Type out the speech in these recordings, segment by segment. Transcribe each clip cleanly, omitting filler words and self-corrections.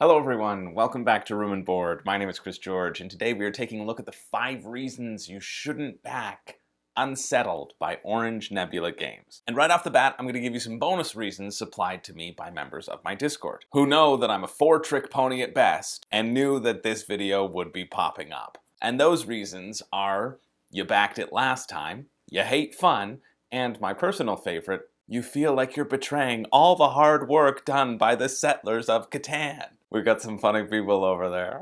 Hello everyone, welcome back to Room and Board. My name is Chris George, and today we are taking a look at the 5 reasons you shouldn't back Unsettled by Orange Nebula Games. And right off the bat, I'm going to give you some bonus reasons supplied to me by members of my Discord, who know that I'm a 4-trick pony at best, and knew that this video would be popping up. And those reasons are, you backed it last time, you hate fun, and my personal favorite, you feel like you're betraying all the hard work done by the settlers of Catan. We've got some funny people over there.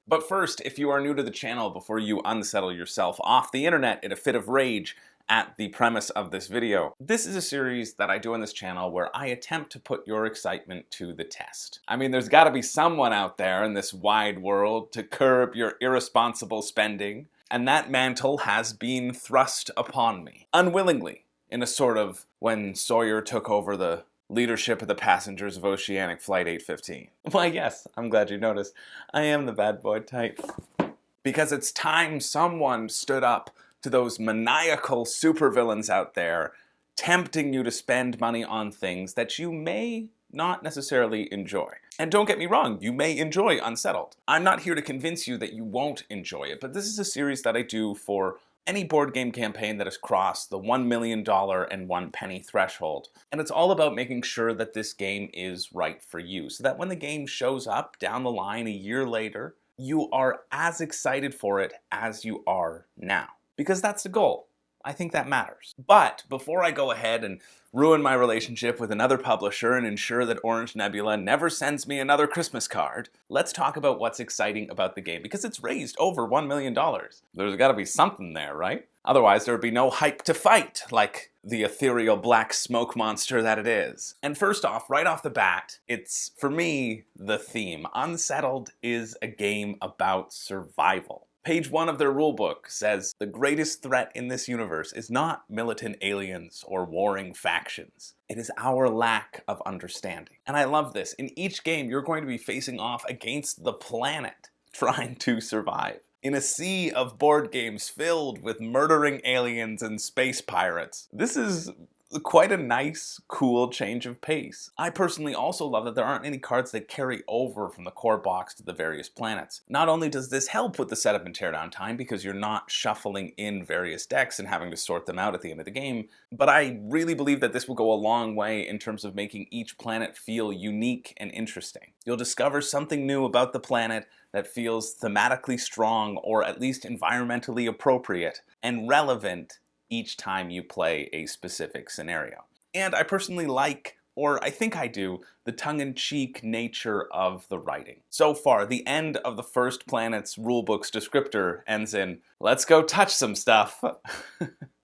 But first, if you are new to the channel, before you unsettle yourself off the internet in a fit of rage at the premise of this video, this is a series that I do on this channel where I attempt to put your excitement to the test. I mean, there's gotta be someone out there in this wide world to curb your irresponsible spending, and that mantle has been thrust upon me, unwillingly, in a sort of when Sawyer took over the leadership of the passengers of Oceanic Flight 815. Why, yes, I'm glad you noticed. I am the bad boy type. Because it's time someone stood up to those maniacal supervillains out there, tempting you to spend money on things that you may not necessarily enjoy. And don't get me wrong, you may enjoy Unsettled. I'm not here to convince you that you won't enjoy it, but this is a series that I do for any board game campaign that has crossed the $1 million and 1 penny threshold. And it's all about making sure that this game is right for you, so that when the game shows up down the line a year later, you are as excited for it as you are now. Because that's the goal. I think that matters. But before I go ahead and ruin my relationship with another publisher and ensure that Orange Nebula never sends me another Christmas card, let's talk about what's exciting about the game, because it's raised over $1 million. There's gotta be something there, right? Otherwise there would be no hype to fight, like the ethereal black smoke monster that it is. And first off, right off the bat, it's, for me, the theme. Unsettled is a game about survival. Page 1 of their rulebook says, the greatest threat in this universe is not militant aliens or warring factions. It is our lack of understanding. And I love this. In each game, you're going to be facing off against the planet, trying to survive. In a sea of board games filled with murdering aliens and space pirates. This is quite a nice, cool change of pace. I personally also love that there aren't any cards that carry over from the core box to the various planets. Not only does this help with the setup and teardown time because you're not shuffling in various decks and having to sort them out at the end of the game, but I really believe that this will go a long way in terms of making each planet feel unique and interesting. You'll discover something new about the planet that feels thematically strong or at least environmentally appropriate and relevant each time you play a specific scenario. And I personally like, or I think I do, the tongue-in-cheek nature of the writing. So far, the end of the first planet's rulebook's descriptor ends in, let's go touch some stuff.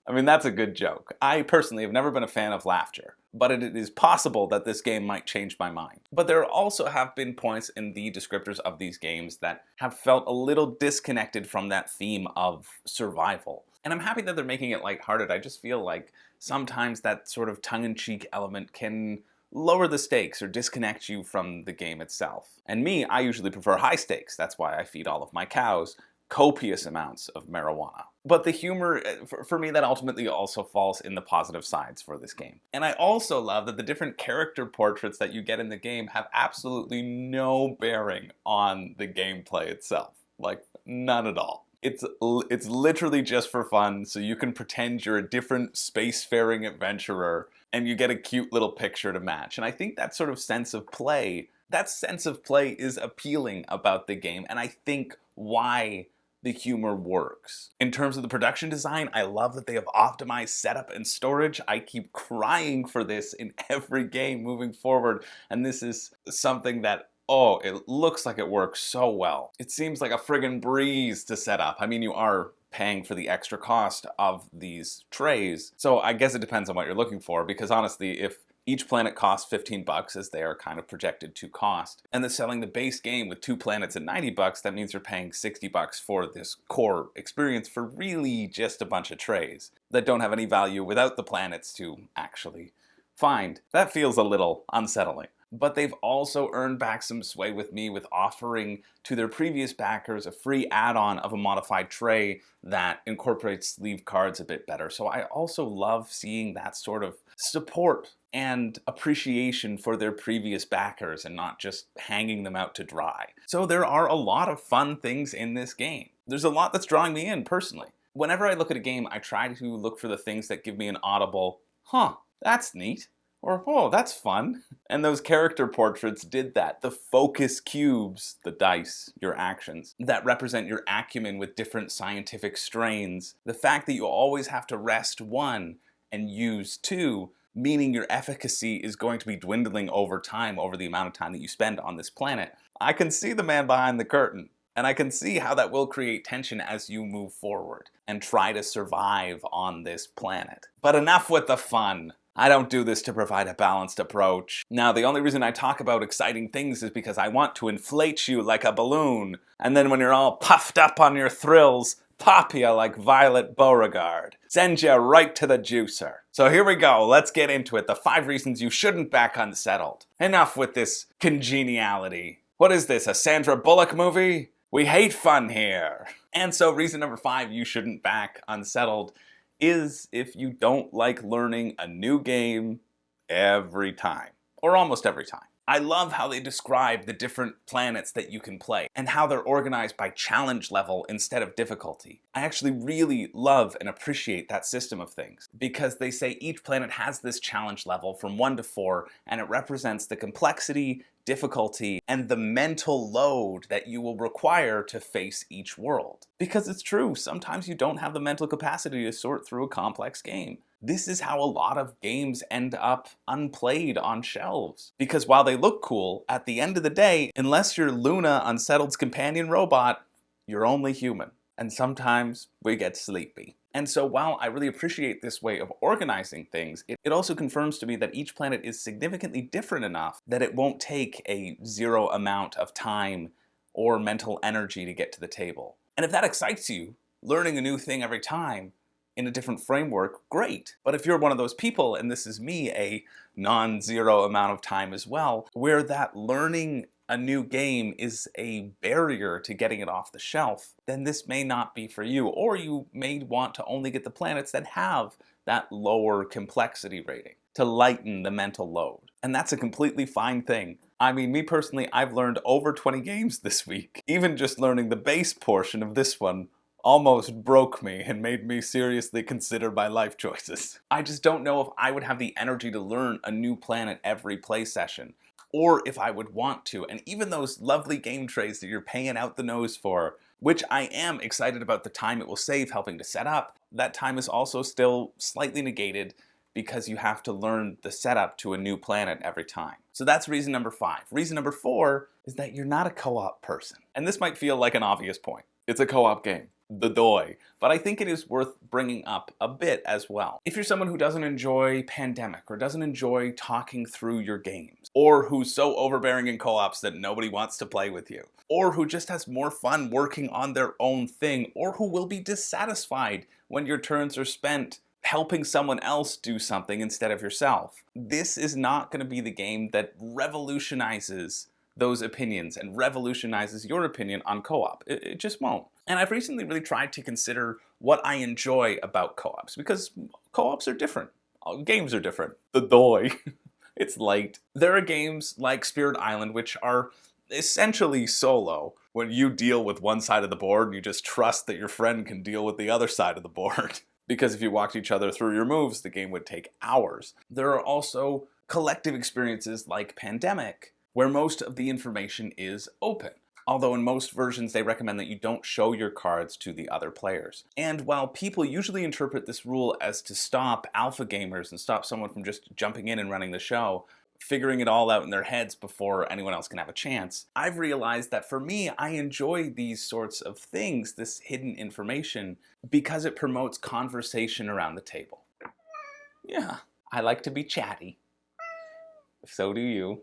I mean, that's a good joke. I personally have never been a fan of laughter, but it is possible that this game might change my mind. But there also have been points in the descriptors of these games that have felt a little disconnected from that theme of survival. And I'm happy that they're making it lighthearted. I just feel like sometimes that sort of tongue-in-cheek element can lower the stakes or disconnect you from the game itself. And me, I usually prefer high stakes. That's why I feed all of my cows copious amounts of marijuana. But the humor, for me, that ultimately also falls in the positive sides for this game. And I also love that the different character portraits that you get in the game have absolutely no bearing on the gameplay itself. Like, none at all. It's literally just for fun, so you can pretend you're a different spacefaring adventurer and you get a cute little picture to match. And I think that sort of sense of play, is appealing about the game, and I think why the humor works. In terms of the production design, I love that they have optimized setup and storage. I keep crying for this in every game moving forward, and this is something that, oh, it looks like it works so well. It seems like a friggin' breeze to set up. I mean, you are paying for the extra cost of these trays, so I guess it depends on what you're looking for, because honestly, if each planet costs 15 bucks, as they are kind of projected to cost, and they're selling the base game with 2 planets at 90 bucks, that means you're paying 60 bucks for this core experience for really just a bunch of trays that don't have any value without the planets to actually find. That feels a little unsettling. But they've also earned back some sway with me with offering to their previous backers a free add-on of a modified tray that incorporates sleeve cards a bit better. So I also love seeing that sort of support and appreciation for their previous backers and not just hanging them out to dry. So there are a lot of fun things in this game. There's a lot that's drawing me in personally. Whenever I look at a game, I try to look for the things that give me an audible, huh, that's neat, or oh, that's fun. And those character portraits did that. The focus cubes, the dice, your actions, that represent your acumen with different scientific strains. The fact that you always have to rest one and use two, meaning your efficacy is going to be dwindling over time, over the amount of time that you spend on this planet. I can see the man behind the curtain, and I can see how that will create tension as you move forward and try to survive on this planet. But enough with the fun. I don't do this to provide a balanced approach. Now, the only reason I talk about exciting things is because I want to inflate you like a balloon, and then when you're all puffed up on your thrills, pop you like Violet Beauregard. Send you right to the juicer. So here we go, let's get into it. The 5 reasons you shouldn't back Unsettled. Enough with this congeniality. What is this, a Sandra Bullock movie? We hate fun here. And so reason number 5 you shouldn't back Unsettled is if you don't like learning a new game every time, or almost every time. I love how they describe the different planets that you can play and how they're organized by challenge level instead of difficulty. I actually really love and appreciate that system of things because they say each planet has this challenge level from 1 to 4 and it represents the complexity, difficulty, and the mental load that you will require to face each world. Because it's true, sometimes you don't have the mental capacity to sort through a complex game. This is how a lot of games end up unplayed on shelves. Because while they look cool, at the end of the day, unless you're Luna, Unsettled's companion robot, you're only human. And sometimes we get sleepy. And so while I really appreciate this way of organizing things, it also confirms to me that each planet is significantly different enough that it won't take a 0 amount of time or mental energy to get to the table. And if that excites you, learning a new thing every time, in a different framework, great. But if you're one of those people, and this is me, a non-zero amount of time as well, where that learning a new game is a barrier to getting it off the shelf, then this may not be for you, or you may want to only get the planets that have that lower complexity rating to lighten the mental load. And that's a completely fine thing. I mean, me personally, I've learned over 20 games this week. Even just learning the base portion of this one almost broke me and made me seriously consider my life choices. I just don't know if I would have the energy to learn a new planet every play session, or if I would want to. And even those lovely game trays that you're paying out the nose for, which I am excited about the time it will save helping to set up, that time is also still slightly negated because you have to learn the setup to a new planet every time. So that's reason number 5. Reason number 4 is that you're not a co-op person. And this might feel like an obvious point. It's a co-op game. The doy. But I think it is worth bringing up a bit as well. If you're someone who doesn't enjoy Pandemic, or doesn't enjoy talking through your games, or who's so overbearing in co-ops that nobody wants to play with you, or who just has more fun working on their own thing, or who will be dissatisfied when your turns are spent helping someone else do something instead of yourself, this is not going to be the game that revolutionizes those opinions and revolutionizes your opinion on co-op. It just won't. And I've recently really tried to consider what I enjoy about co-ops, because co-ops are different. Games are different. The doy. It's light. There are games like Spirit Island, which are essentially solo, when you deal with one side of the board and you just trust that your friend can deal with the other side of the board. Because if you walked each other through your moves, the game would take hours. There are also collective experiences like Pandemic, where most of the information is open. Although in most versions they recommend that you don't show your cards to the other players. And while people usually interpret this rule as to stop alpha gamers and stop someone from just jumping in and running the show, figuring it all out in their heads before anyone else can have a chance, I've realized that for me, I enjoy these sorts of things, this hidden information, because it promotes conversation around the table. Yeah, I like to be chatty. So do you.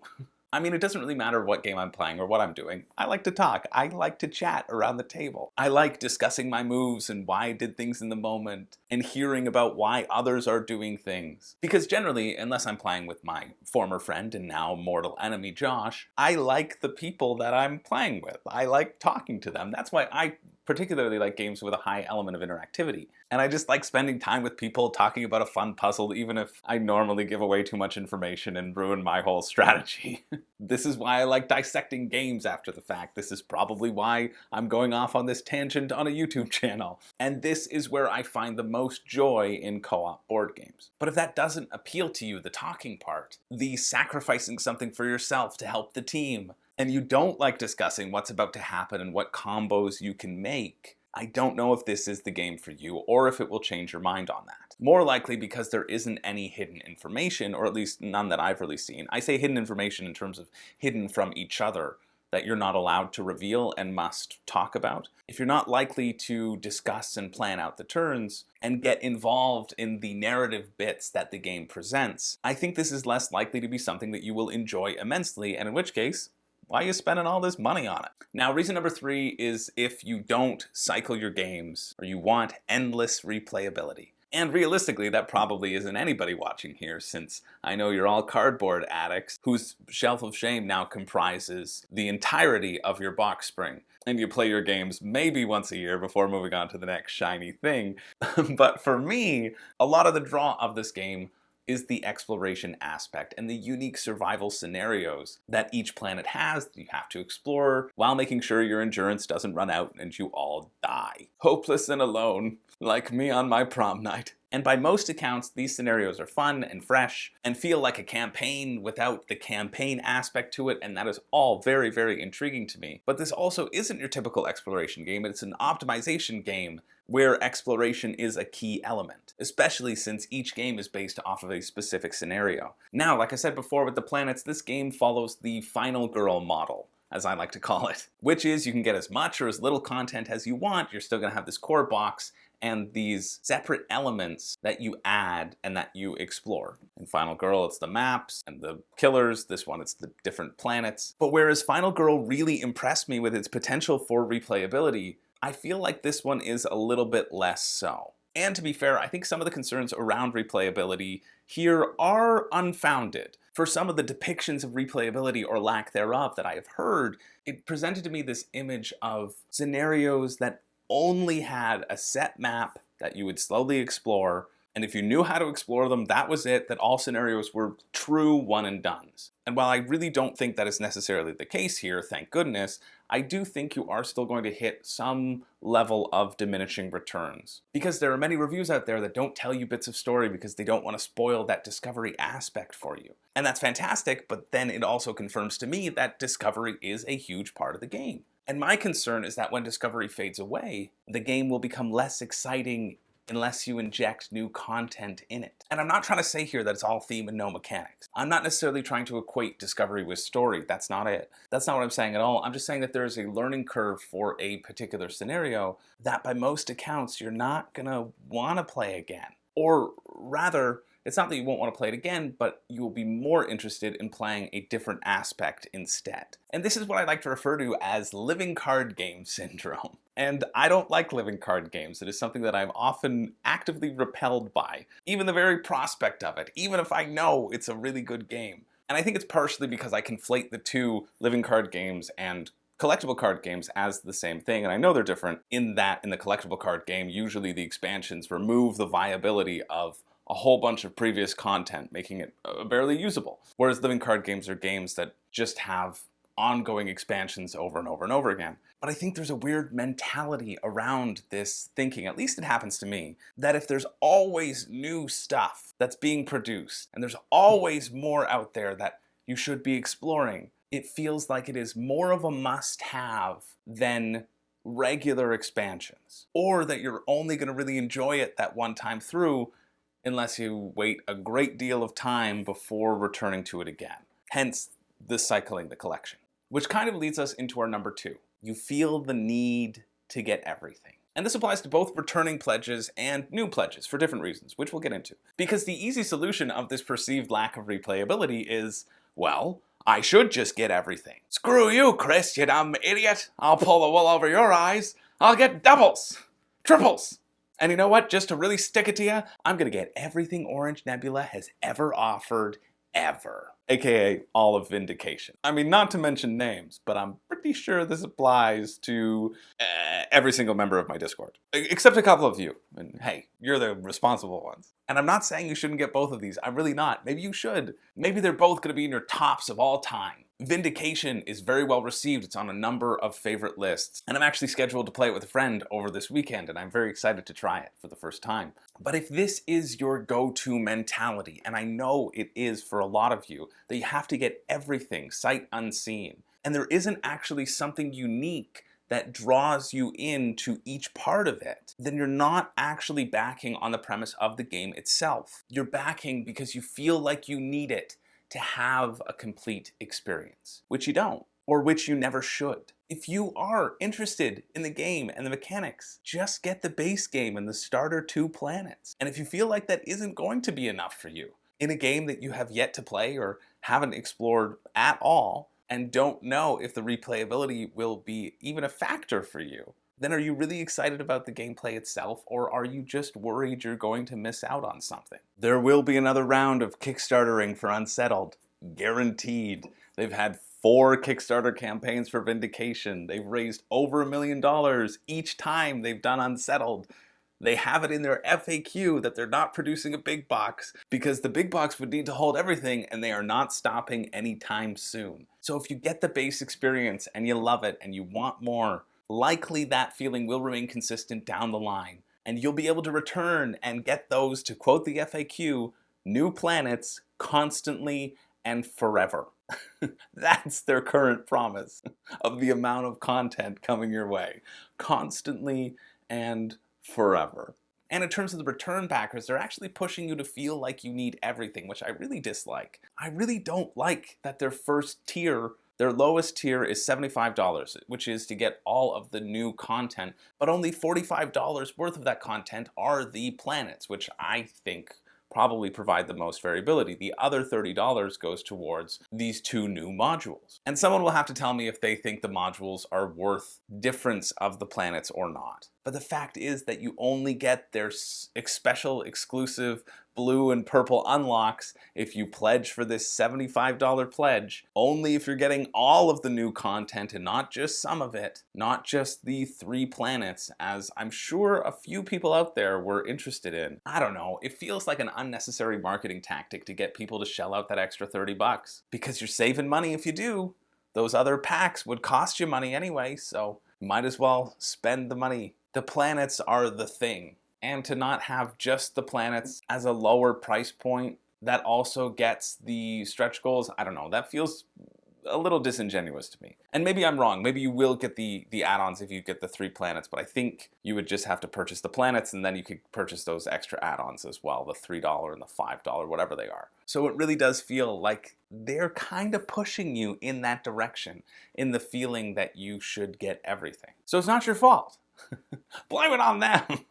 I mean, it doesn't really matter what game I'm playing or what I'm doing. I like to talk. I like to chat around the table. I like discussing my moves and why I did things in the moment and hearing about why others are doing things. Because generally, unless I'm playing with my former friend and now mortal enemy Josh, I like the people that I'm playing with. I like talking to them. That's why I particularly like games with a high element of interactivity. And I just like spending time with people talking about a fun puzzle, even if I normally give away too much information and ruin my whole strategy. This is why I like dissecting games after the fact. This is probably why I'm going off on this tangent on a YouTube channel. And this is where I find the most joy in co-op board games. But if that doesn't appeal to you, the talking part, the sacrificing something for yourself to help the team, and you don't like discussing what's about to happen and what combos you can make, I don't know if this is the game for you or if it will change your mind on that. More likely because there isn't any hidden information, or at least none that I've really seen. I say hidden information in terms of hidden from each other that you're not allowed to reveal and must talk about. If you're not likely to discuss and plan out the turns and get involved in the narrative bits that the game presents, I think this is less likely to be something that you will enjoy immensely, and in which case, why are you spending all this money on it? Now, reason number 3 is if you don't cycle your games or you want endless replayability. And realistically, that probably isn't anybody watching here, since I know you're all cardboard addicts whose shelf of shame now comprises the entirety of your box spring. And you play your games maybe once a year before moving on to the next shiny thing. But for me, a lot of the draw of this game is the exploration aspect and the unique survival scenarios that each planet has that you have to explore while making sure your endurance doesn't run out and you all die. Hopeless and alone, like me on my prom night. And by most accounts, these scenarios are fun and fresh and feel like a campaign without the campaign aspect to it, and that is all very, very intriguing to me. But this also isn't your typical exploration game, it's an optimization game where exploration is a key element, especially since each game is based off of a specific scenario. Now, like I said before with the planets, this game follows the final girl model, as I like to call it, which is you can get as much or as little content as you want. You're still going to have this core box and these separate elements that you add and that you explore. In Final Girl, it's the maps and the killers. This one, it's the different planets. But whereas Final Girl really impressed me with its potential for replayability, I feel like this one is a little bit less so. And to be fair, I think some of the concerns around replayability here are unfounded. For some of the depictions of replayability or lack thereof that I have heard, it presented to me this image of scenarios that only had a set map that you would slowly explore, and if you knew how to explore them, that was it, that all scenarios were true one and dones. And while I really don't think that is necessarily the case here, thank goodness, I do think you are still going to hit some level of diminishing returns. Because there are many reviews out there that don't tell you bits of story because they don't want to spoil that discovery aspect for you. And that's fantastic, but then it also confirms to me that discovery is a huge part of the game. And my concern is that when discovery fades away, the game will become less exciting unless you inject new content in it. And I'm not trying to say here that it's all theme and no mechanics. I'm not necessarily trying to equate discovery with story. That's not it. That's not what I'm saying at all. I'm just saying that there is a learning curve for a particular scenario that by most accounts you're not gonna want to play again. Or rather, it's not that you won't want to play it again, but you will be more interested in playing a different aspect instead. And this is what I like to refer to as living card game syndrome. And I don't like living card games. It is something that I'm often actively repelled by, even the very prospect of it, even if I know it's a really good game. And I think it's partially because I conflate the two, living card games and collectible card games, as the same thing, and I know they're different in that in the collectible card game, usually the expansions remove the viability of a whole bunch of previous content, making it barely usable. Whereas living card games are games that just have ongoing expansions over and over and over again. But I think there's a weird mentality around this thinking, at least it happens to me, that if there's always new stuff that's being produced, and there's always more out there that you should be exploring, it feels like it is more of a must-have than regular expansions. Or that you're only going to really enjoy it that one time through unless you wait a great deal of time before returning to it again. Hence, the cycling the collection. Which kind of leads us into our number 2. You feel the need to get everything. And this applies to both returning pledges and new pledges for different reasons, which we'll get into. Because the easy solution of this perceived lack of replayability is, well, I should just get everything. Screw you, Chris, you dumb idiot. I'll pull the wool over your eyes. I'll get doubles, triples. And you know what? Just to really stick it to you, I'm gonna get everything Orange Nebula has ever offered, ever. AKA all of Vindication. I mean, not to mention names, but I'm pretty sure this applies to every single member of my Discord, except a couple of you. And hey, you're the responsible ones. And I'm not saying you shouldn't get both of these. I'm really not. Maybe you should. Maybe they're both going to be in your tops of all time. Vindication is very well received. It's on a number of favorite lists. And I'm actually scheduled to play it with a friend over this weekend, and I'm very excited to try it for the first time. But if this is your go-to mentality, and I know it is for a lot of you, that you have to get everything sight unseen, and there isn't actually something unique that draws you into each part of it, then you're not actually backing on the premise of the game itself. You're backing because you feel like you need it to have a complete experience, which you don't, or which you never should. If you are interested in the game and the mechanics, just get the base game and the starter 2 planets. And if you feel like that isn't going to be enough for you in a game that you have yet to play or haven't explored at all, and don't know if the replayability will be even a factor for you, then are you really excited about the gameplay itself, or are you just worried you're going to miss out on something? There will be another round of Kickstartering for Unsettled, guaranteed. They've had 4 Kickstarter campaigns for Vindication. They've raised over $1 million each time they've done Unsettled. They have it in their FAQ that they're not producing a big box because the big box would need to hold everything, and they are not stopping anytime soon. So if you get the base experience and you love it and you want more, likely that feeling will remain consistent down the line, and you'll be able to return and get those, to quote the FAQ, new planets constantly and forever. That's their current promise of the amount of content coming your way. Constantly and forever. And in terms of the return backers, they're actually pushing you to feel like you need everything, which I really dislike. I really don't like that their first tier, their lowest tier is $75, which is to get all of the new content, but only $45 worth of that content are the planets, which I think probably provide the most variability. The other $30 goes towards these 2 new modules. And someone will have to tell me if they think the modules are worth difference of the planets or not. But the fact is that you only get their special exclusive blue and purple unlocks if you pledge for this $75 pledge. Only if you're getting all of the new content and not just some of it, not just the 3 planets, as I'm sure a few people out there were interested in. I don't know, it feels like an unnecessary marketing tactic to get people to shell out that extra 30 bucks. Because you're saving money if you do. Those other packs would cost you money anyway, so might as well spend the money. The planets are the thing. And to not have just the planets as a lower price point that also gets the stretch goals, I don't know, that feels a little disingenuous to me. And maybe I'm wrong, maybe you will get the add-ons if you get the 3 planets, but I think you would just have to purchase the planets and then you could purchase those extra add-ons as well, the $3 and the $5, whatever they are. So it really does feel like they're kind of pushing you in that direction, in the feeling that you should get everything. So it's not your fault. Blame it on them.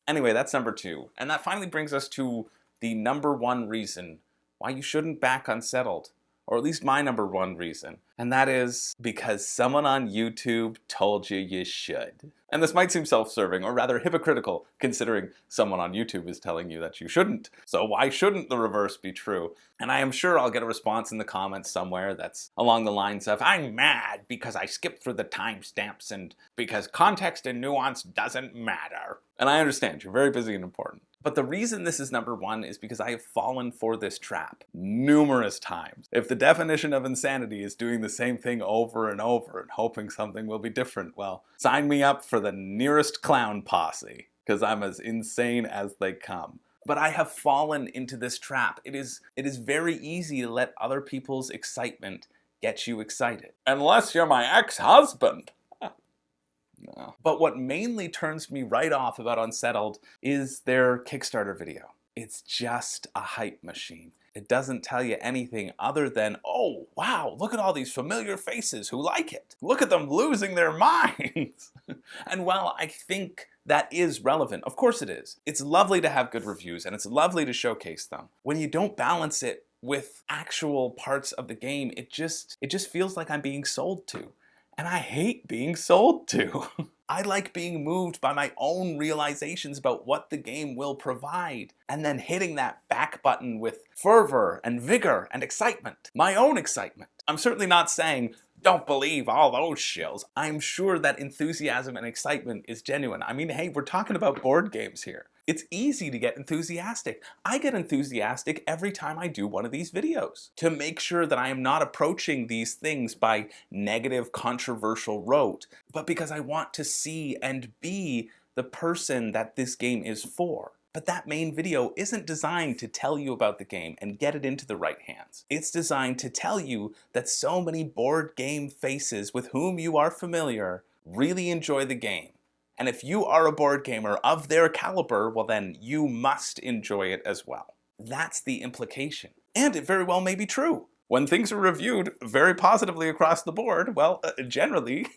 Anyway, that's number 2. And that finally brings us to the number 1 reason why you shouldn't back Unsettled. Or at least my number 1 reason. And that is because someone on YouTube told you you should. And this might seem self-serving, or rather hypocritical, considering someone on YouTube is telling you that you shouldn't. So why shouldn't the reverse be true? And I am sure I'll get a response in the comments somewhere that's along the lines of, I'm mad because I skipped through the timestamps and because context and nuance doesn't matter. And I understand, you're very busy and important. But the reason this is number 1 is because I have fallen for this trap numerous times. If the definition of insanity is doing the same thing over and over and hoping something will be different, well, sign me up for the nearest clown posse, because I'm as insane as they come. But I have fallen into this trap. It is very easy to let other people's excitement get you excited. Unless you're my ex-husband. No. But what mainly turns me right off about Unsettled is their Kickstarter video. It's just a hype machine. It doesn't tell you anything other than, oh, wow, look at all these familiar faces who like it. Look at them losing their minds. And while I think that is relevant, of course it is. It's lovely to have good reviews and it's lovely to showcase them. When you don't balance it with actual parts of the game, it just feels like I'm being sold to. And I hate being sold to. I like being moved by my own realizations about what the game will provide, and then hitting that back button with fervor and vigor and excitement. My own excitement. I'm certainly not saying, don't believe all those shills. I'm sure that enthusiasm and excitement is genuine. I mean, hey, we're talking about board games here. It's easy to get enthusiastic. I get enthusiastic every time I do one of these videos to make sure that I am not approaching these things by negative, controversial rote, but because I want to see and be the person that this game is for. But that main video isn't designed to tell you about the game and get it into the right hands. It's designed to tell you that so many board game faces with whom you are familiar really enjoy the game. And if you are a board gamer of their caliber, well then you must enjoy it as well. That's the implication. And it very well may be true. When things are reviewed very positively across the board, well, generally,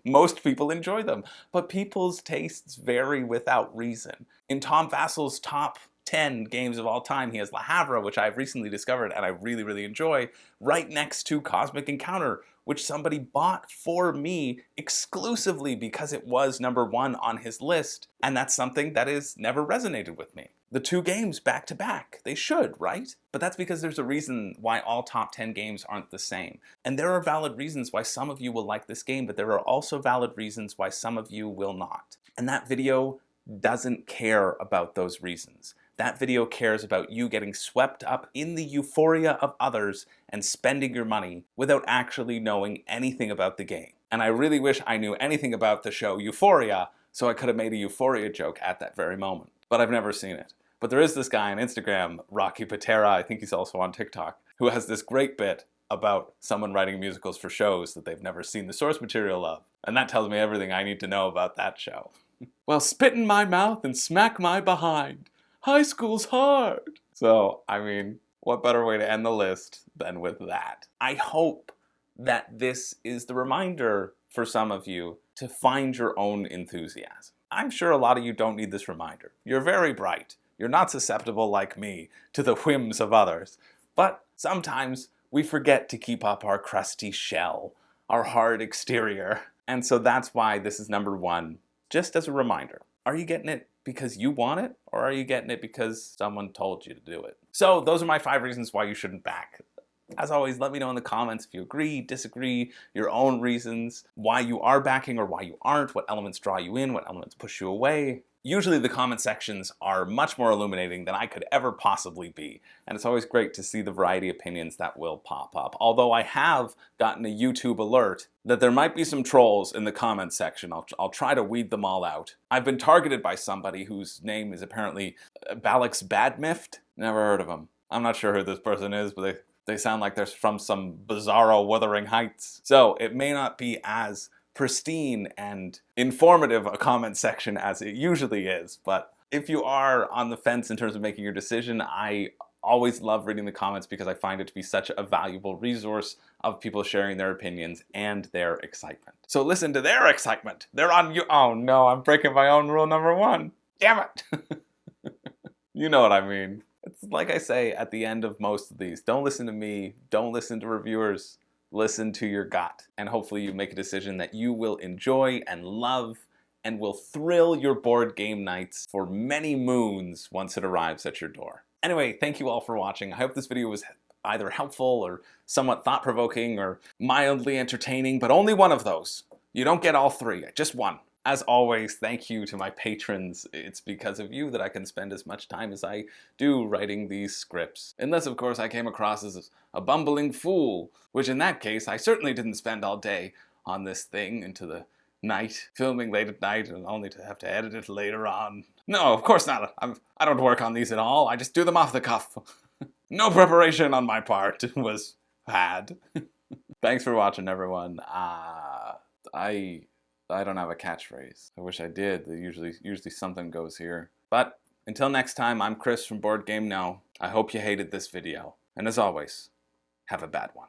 most people enjoy them. But people's tastes vary without reason. In Tom Vasel's top 10 games of all time, he has Le Havre, which I've recently discovered and I really, really enjoy, right next to Cosmic Encounter, which somebody bought for me exclusively because it was #1 on his list, and that's something that has never resonated with me. The two games back to back, they should, right? But that's because there's a reason why all top 10 games aren't the same. And there are valid reasons why some of you will like this game, but there are also valid reasons why some of you will not. And that video doesn't care about those reasons. That video cares about you getting swept up in the euphoria of others and spending your money without actually knowing anything about the game. And I really wish I knew anything about the show Euphoria, so I could have made a Euphoria joke at that very moment. But I've never seen it. But there is this guy on Instagram, Rocky Patera, I think he's also on TikTok, who has this great bit about someone writing musicals for shows that they've never seen the source material of. And that tells me everything I need to know about that show. Well, spit in my mouth and smack my behind. High school's hard. So, I mean, what better way to end the list than with that? I hope that this is the reminder for some of you to find your own enthusiasm. I'm sure a lot of you don't need this reminder. You're very bright. You're not susceptible like me to the whims of others. But sometimes we forget to keep up our crusty shell, our hard exterior. And so that's why this is #1, just as a reminder. Are you getting it because you want it, or are you getting it because someone told you to do it? So those are my 5 reasons why you shouldn't back. As always, let me know in the comments if you agree, disagree, your own reasons, why you are backing or why you aren't, what elements draw you in, what elements push you away. Usually the comment sections are much more illuminating than I could ever possibly be, and it's always great to see the variety of opinions that will pop up. Although I have gotten a YouTube alert that there might be some trolls in the comment section. I'll try to weed them all out. I've been targeted by somebody whose name is apparently Balix Badmift. Never heard of him. I'm not sure who this person is, but they sound like they're from some bizarro Wuthering Heights. So it may not be as pristine and informative a comment section as it usually is, but if you are on the fence in terms of making your decision, I always love reading the comments because I find it to be such a valuable resource of people sharing their opinions and their excitement. So listen to their excitement. They're on you. Oh no, I'm breaking my own rule #1. Damn it. You know what I mean. It's like I say at the end of most of these, don't listen to me, don't listen to reviewers, listen to your gut. And hopefully you make a decision that you will enjoy and love and will thrill your board game nights for many moons once it arrives at your door. Anyway, thank you all for watching. I hope this video was either helpful or somewhat thought-provoking or mildly entertaining, but only one of those. You don't get all 3, just one. As always, thank you to my patrons. It's because of you that I can spend as much time as I do writing these scripts. Unless, of course, I came across as a bumbling fool, which in that case, I certainly didn't spend all day on this thing into the night, filming late at night and only to have to edit it later on. No, of course not. I don't work on these at all. I just do them off the cuff. No preparation on my part was had. Thanks for watching, everyone. I don't have a catchphrase. I wish I did. Usually something goes here. But until next time, I'm Chris from Board Game No. I hope you hated this video. And as always, have a bad one.